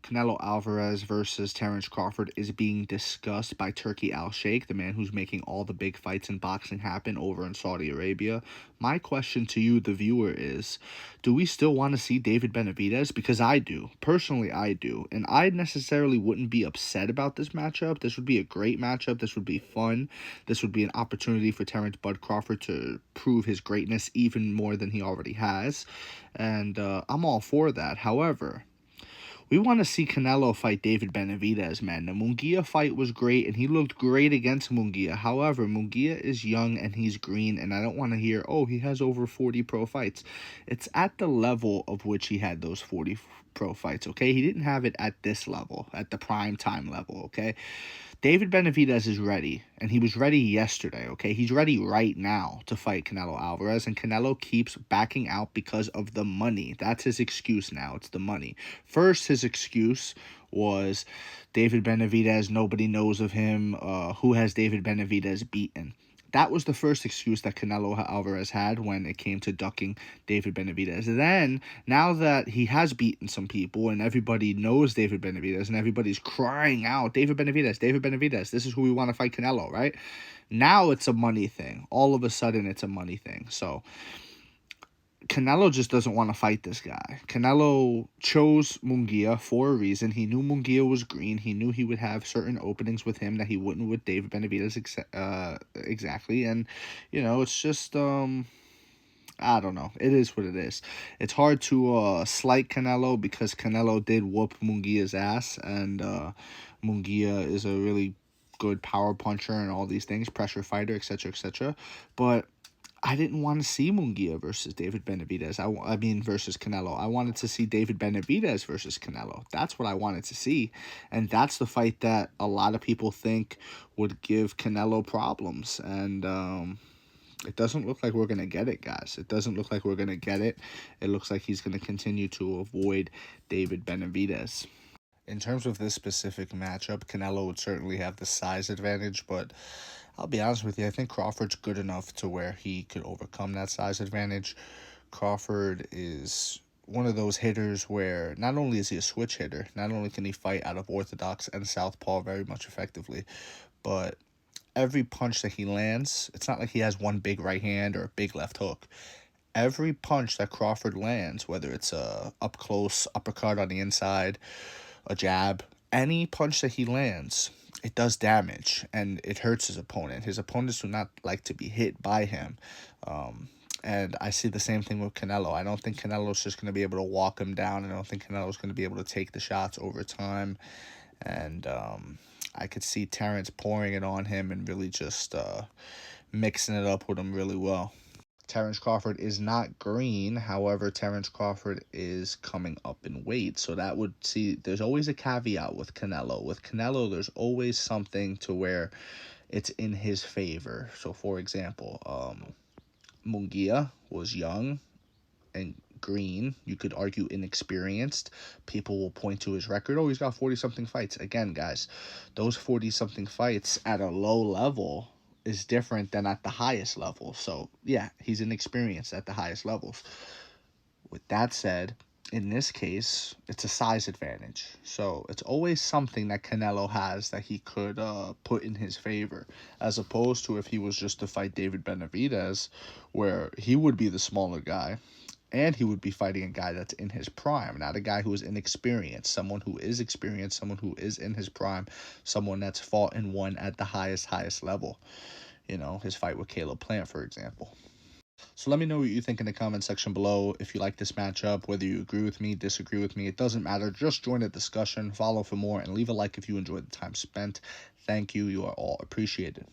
Canelo Alvarez versus Terence Crawford is being discussed by Turki Al-Sheikh, the man who's making all the big fights in boxing happen over in Saudi Arabia. My question to you, the viewer, is, do we still want to see David Benavidez? Because I do. Personally, I do. And I necessarily wouldn't be upset about this matchup. This would be a great matchup. This would be fun. This would be an opportunity for Terence Bud Crawford to prove his greatness even more than he already has. And I'm all for that. However, we want to see Canelo fight David Benavidez, man. The Munguia fight was great, and he looked great against Munguia. However, Munguia is young and he's green, and I don't want to hear, oh, he has over 40 pro fights. It's at the level of which he had those 40 pro fights, okay? He didn't have it at this level, at the prime time level, okay? David Benavidez is ready, and he was ready yesterday, okay? He's ready right now to fight Canelo Alvarez, and Canelo keeps backing out because of the money. That's his excuse now. It's the money. First, his excuse was David Benavidez, nobody knows of him. Who has David Benavidez beaten? That was the first excuse that Canelo Alvarez had when it came to ducking David Benavidez. Then, now that he has beaten some people and everybody knows David Benavidez and everybody's crying out, David Benavidez, David Benavidez, this is who we want to fight Canelo, right? Now it's a money thing. All of a sudden, it's a money thing. So Canelo just doesn't want to fight this guy. Canelo chose Munguia for a reason. He knew Munguia was green. He knew he would have certain openings with him that he wouldn't with David Benavidez exactly. And, you know, it's just, I don't know. It is what it is. It's hard to slight Canelo because Canelo did whoop Munguia's ass. And Munguia is a really good power puncher and all these things, pressure fighter, etc., etc. But I didn't want to see Munguia versus David Benavidez. I mean, versus Canelo. I wanted to see David Benavidez versus Canelo. That's what I wanted to see. And that's the fight that a lot of people think would give Canelo problems. And it doesn't look like we're going to get it, guys. It doesn't look like we're going to get it. It looks like he's going to continue to avoid David Benavidez. In terms of this specific matchup, Canelo would certainly have the size advantage, but I'll be honest with you, I think Crawford's good enough to where he could overcome that size advantage. Crawford is one of those hitters where not only is he a switch hitter, not only can he fight out of orthodox and southpaw very much effectively, but every punch that he lands, it's not like he has one big right hand or a big left hook. Every punch that Crawford lands, whether it's a up close uppercut on the inside, a jab, any punch that he lands, it does damage and it hurts his opponent. His opponents do not like to be hit by him. And I see the same thing with Canelo. I don't think Canelo's just going to be able to walk him down. I don't think Canelo's going to be able to take the shots over time. And I could see Terence pouring it on him and really just mixing it up with him really well. Terence Crawford is not green. However, Terence Crawford is coming up in weight. So that would see, there's always a caveat with Canelo. With Canelo, there's always something to where it's in his favor. So, for example, Munguia was young and green. You could argue inexperienced. People will point to his record. Oh, he's got 40-something fights. Again, guys, those 40-something fights at a low level is different than at the highest level. So, yeah, he's inexperienced at the highest levels. With that said, in this case, it's a size advantage. So, it's always something that Canelo has that he could put in his favor, as opposed to if he was just to fight David Benavidez, where he would be the smaller guy, and he would be fighting a guy that's in his prime, not a guy who is inexperienced, someone who is experienced, someone who is in his prime, someone that's fought and won at the highest level. You know, his fight with Caleb Plant, for example. So let me know what you think in the comment section below. If you like this matchup, whether you agree with me, disagree with me, it doesn't matter. Just join the discussion, follow for more, and leave a like if you enjoyed the time spent. Thank you. You are all appreciated.